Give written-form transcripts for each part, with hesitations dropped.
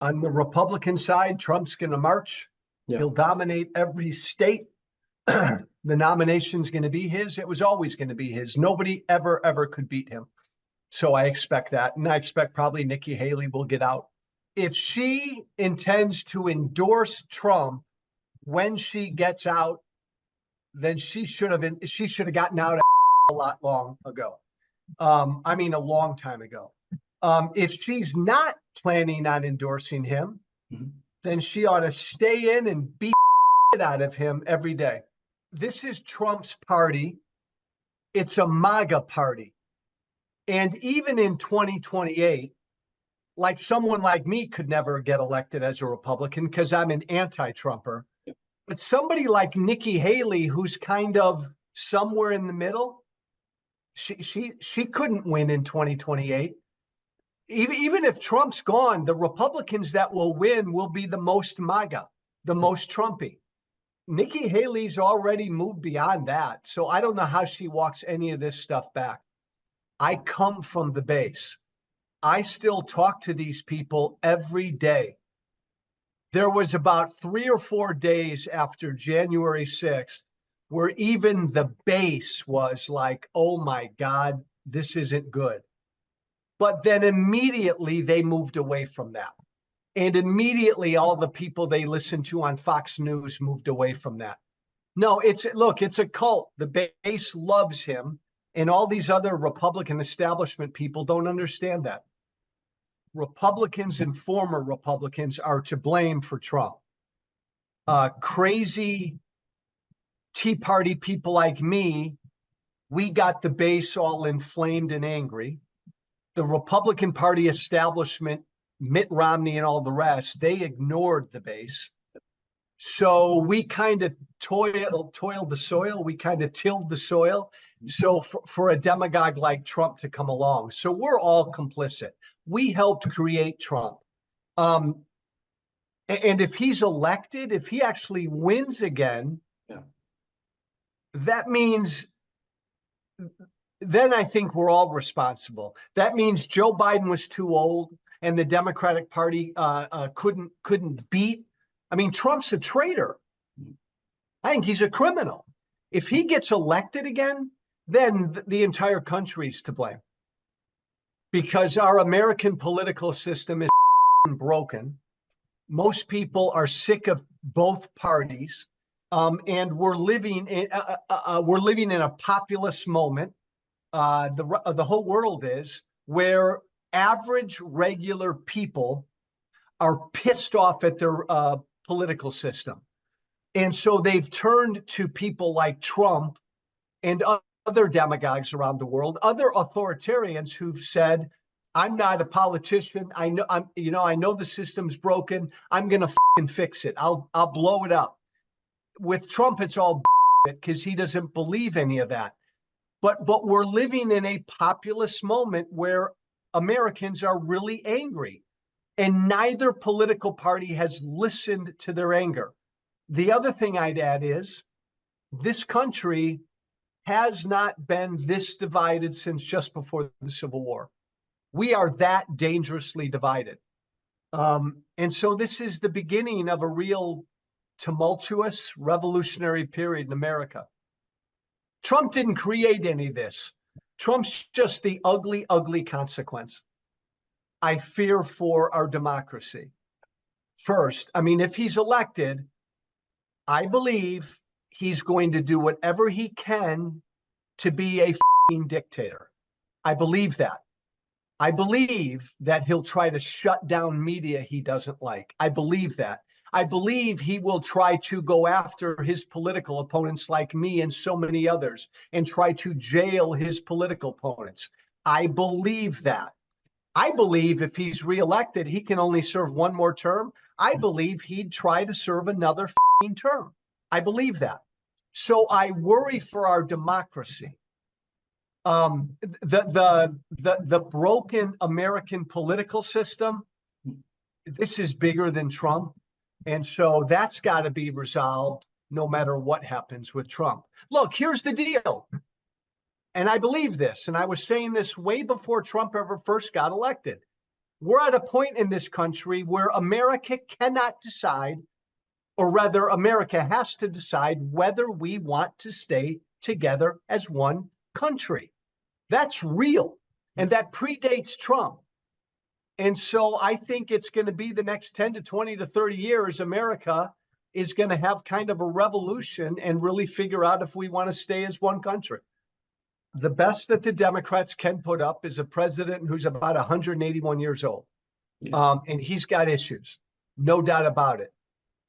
On the Republican side, Trump's going to march. Yeah. He'll dominate every state. The nomination's going to be his. It was always going to be his. Nobody ever could beat him. So I expect that. And I expect probably Nikki Haley will get out. If she intends to endorse Trump when she gets out, then she should have gotten out a lot long ago. I mean, a long time ago. If she's not planning on endorsing him, then she ought to stay in and beat it out of him every day. This is Trump's party. It's a MAGA party. And even in 2028, like someone like me could never get elected as a Republican because I'm an anti-Trumper. But somebody like Nikki Haley, who's kind of somewhere in the middle, she couldn't win in 2028. Even if Trump's gone, the Republicans that will win will be the most MAGA, the most Trumpy. Nikki Haley's already moved beyond that. So I don't know how she walks any of this stuff back. I come from the base. I still talk to these people every day. There was about 3 or 4 days after January 6th where even the base was like, oh my God, this isn't good. But then immediately they moved away from that. And immediately all the people they listened to on Fox News moved away from that. No, it's a cult. The base loves him. And all these other Republican establishment people don't understand that. Republicans and former Republicans are to blame for Trump. Crazy Tea Party people like me, we got the base all inflamed and angry. The Republican Party establishment, Mitt Romney and all the rest, they ignored the base. So we kind of toiled the soil. We kind of tilled the soil. So for a demagogue like Trump to come along. So we're all complicit. We helped create Trump. And if he's elected, if he actually wins again, that means then I think we're all responsible. That means Joe Biden was too old and the Democratic Party couldn't beat. I mean, Trump's a traitor. I think he's a criminal. If he gets elected again, then the entire country's to blame. Because our American political system is broken. Most people are sick of both parties. And we're living in a populist moment. The whole world is, where average regular people are pissed off at their political system. And so they've turned to people like Trump and other demagogues around the world, other authoritarians who've said, I'm not a politician. I know the system's broken. I'm going to fix it. I'll blow it up. With Trump, it's all because he doesn't believe any of that. But we're living in a populist moment where Americans are really angry, and neither political party has listened to their anger. The other thing I'd add is this country has not been this divided since just before the Civil War. We are that dangerously divided. And so this is the beginning of a real tumultuous revolutionary period in America. Trump didn't create any of this. Trump's just the ugly, ugly consequence. I fear for our democracy. First, I mean, if he's elected, I believe he's going to do whatever he can to be a dictator. I believe that. I believe that he'll try to shut down media he doesn't like. I believe that. I believe he will try to go after his political opponents like me and so many others and try to jail his political opponents. I believe that. I believe if he's reelected, he can only serve one more term. I believe he'd try to serve another term. I believe that. So I worry for our democracy. The broken American political system, this is bigger than Trump. And so that's got to be resolved no matter what happens with Trump. Look, here's the deal. And I believe this, and I was saying this way before Trump ever first got elected. We're at a point in this country where America cannot decide, or rather America has to decide whether we want to stay together as one country. That's real. And that predates Trump. And so I think it's going to be the next 10 to 20 to 30 years, America is going to have kind of a revolution and really figure out if we want to stay as one country. The best that the Democrats can put up is a president who's about 181 years old. Yeah. And he's got issues, no doubt about it.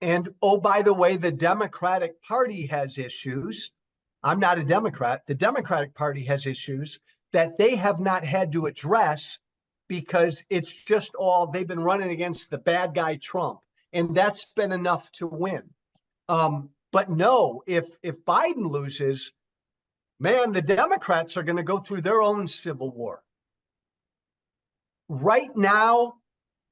And oh, by the way, the Democratic Party has issues. I'm not a Democrat. The Democratic Party has issues that they have not had to address because it's just all they've been running against the bad guy Trump, and that's been enough to win. But no, if Biden loses, man, the Democrats are going to go through their own civil war. Right now,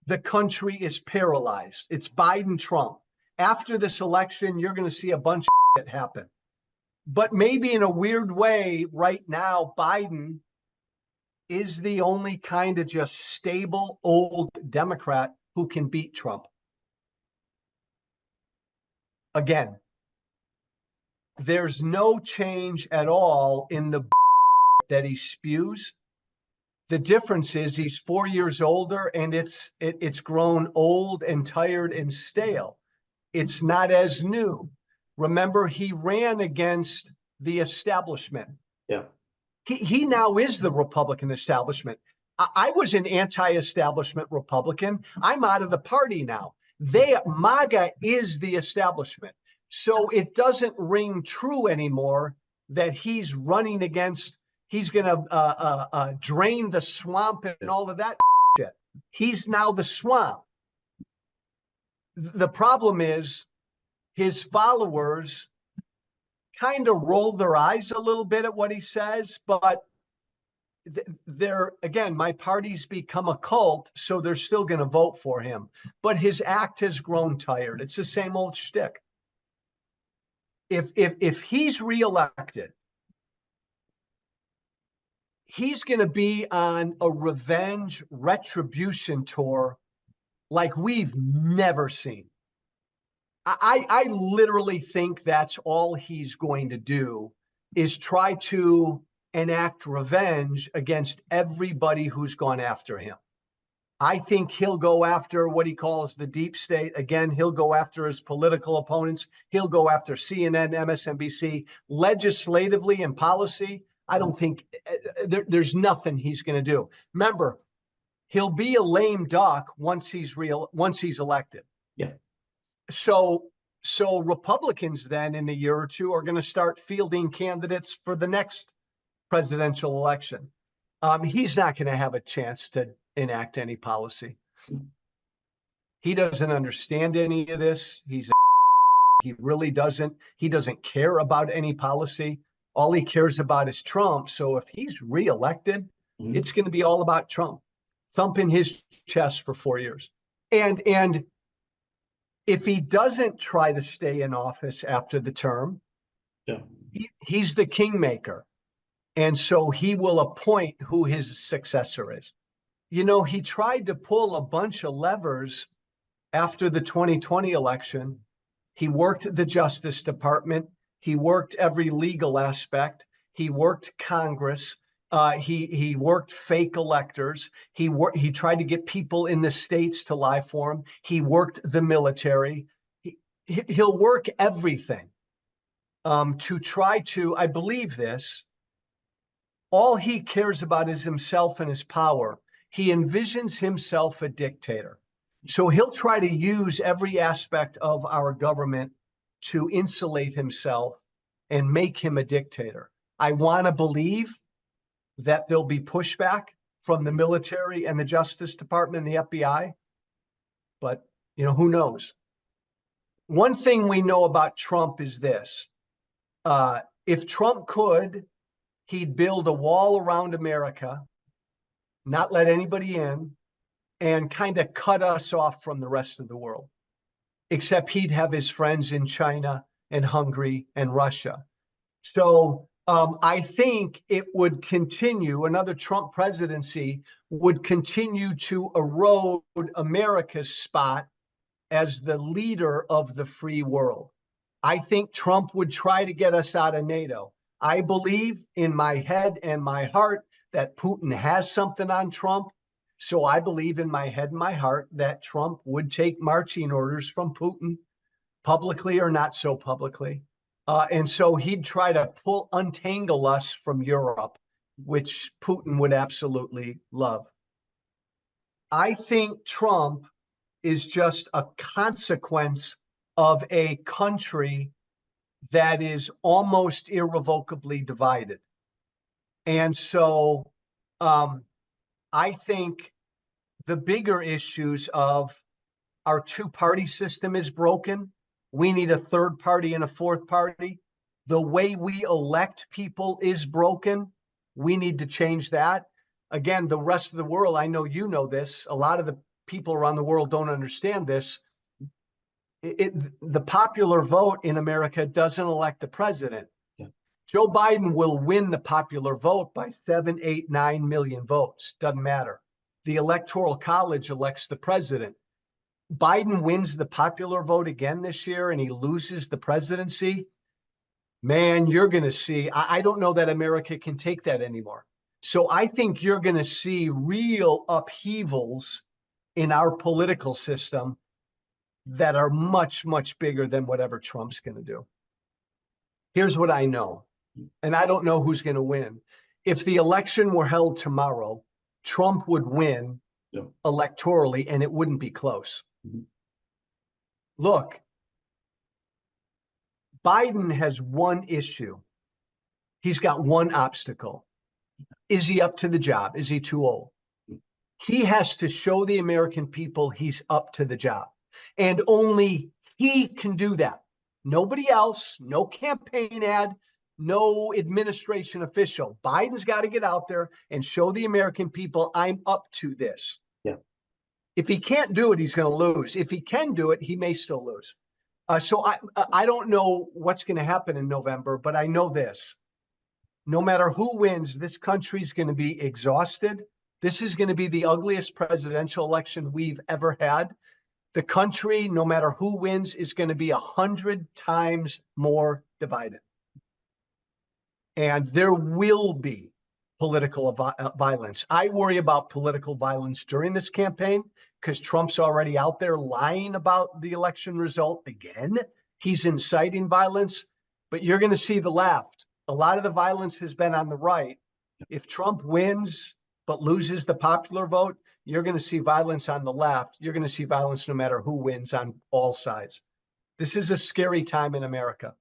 the country is paralyzed. It's Biden, Trump. After this election, you're going to see a bunch of shit happen. But maybe in a weird way, right now, Biden is the only kind of just stable old Democrat who can beat Trump. Again, there's no change at all in the that he spews. The difference is he's 4 years older and it's grown old and tired and stale. It's not as new. Remember, he ran against the establishment. Yeah. He now is the Republican establishment. I was an anti-establishment Republican. I'm out of the party now. MAGA is the establishment. So it doesn't ring true anymore that he's running against, he's going to drain the swamp and all of that shit. He's now the swamp. The problem is his followers kind of roll their eyes a little bit at what he says, but they're, again, my party's become a cult, so they're still going to vote for him. But his act has grown tired. It's the same old shtick. If he's reelected, he's going to be on a revenge retribution tour like we've never seen. I literally think that's all he's going to do is try to enact revenge against everybody who's gone after him. I think he'll go after what he calls the deep state. Again, he'll go after his political opponents. He'll go after CNN, MSNBC, legislatively and policy. I don't think there's nothing he's going to do. Remember, he'll be a lame duck once he's elected. Yeah. So Republicans then in a year or two are going to start fielding candidates for the next presidential election. He's not going to have a chance to enact any policy. He doesn't understand any of this. He really doesn't. He doesn't care about any policy. All he cares about is Trump. So if he's reelected, it's going to be all about Trump, thumping his chest for 4 years. And if he doesn't try to stay in office after the term, he's the kingmaker. And so he will appoint who his successor is. You know, he tried to pull a bunch of levers after the 2020 election. He worked the Justice Department. He worked every legal aspect. He worked Congress. He worked fake electors. He tried to get people in the states to lie for him. He worked the military. He'll work everything to try to, I believe this, all he cares about is himself and his power. He envisions himself a dictator. So he'll try to use every aspect of our government to insulate himself and make him a dictator. I want to believe that there'll be pushback from the military and the Justice Department and the FBI, but you know, who knows? One thing we know about Trump is this. If Trump could, he'd build a wall around America, not let anybody in, and kind of cut us off from the rest of the world. Except he'd have his friends in China and Hungary and Russia. So I think it would continue, another Trump presidency would continue to erode America's spot as the leader of the free world. I think Trump would try to get us out of NATO. I believe in my head and my heart that Putin has something on Trump. So I believe in my head and my heart that Trump would take marching orders from Putin, publicly or not so publicly. And so he'd try to untangle us from Europe, which Putin would absolutely love. I think Trump is just a consequence of a country that is almost irrevocably divided. And so I think the bigger issues of our two-party system is broken. We need a third party and a fourth party. The way we elect people is broken. We need to change that. Again, the rest of the world, I know you know this, a lot of the people around the world don't understand this. The popular vote in America doesn't elect the president. Yeah. Joe Biden will win the popular vote by 7, 8, 9 million votes. Doesn't matter. The Electoral College elects the president. Biden wins the popular vote again this year and he loses the presidency. Man, you're going to see, I don't know that America can take that anymore. So I think you're going to see real upheavals in our political system that are much, much bigger than whatever Trump's going to do. Here's what I know, and I don't know who's going to win. If the election were held tomorrow, Trump would win electorally, and it wouldn't be close. Mm-hmm. Look, Biden has one issue. He's got one obstacle. Is he up to the job? Is he too old? He has to show the American people he's up to the job. And only he can do that. Nobody else, no campaign ad, no administration official. Biden's got to get out there and show the American people, I'm up to this. Yeah. If he can't do it, he's going to lose. If he can do it, he may still lose. So I don't know what's going to happen in November, but I know this. No matter who wins, this country's going to be exhausted. This is going to be the ugliest presidential election we've ever had. The country, no matter who wins, is going to be 100 times more divided. And there will be political violence. I worry about political violence during this campaign because Trump's already out there lying about the election result again. He's inciting violence, but you're going to see the left. A lot of the violence has been on the right. If Trump wins but loses the popular vote, you're going to see violence on the left. You're going to see violence no matter who wins on all sides. This is a scary time in America.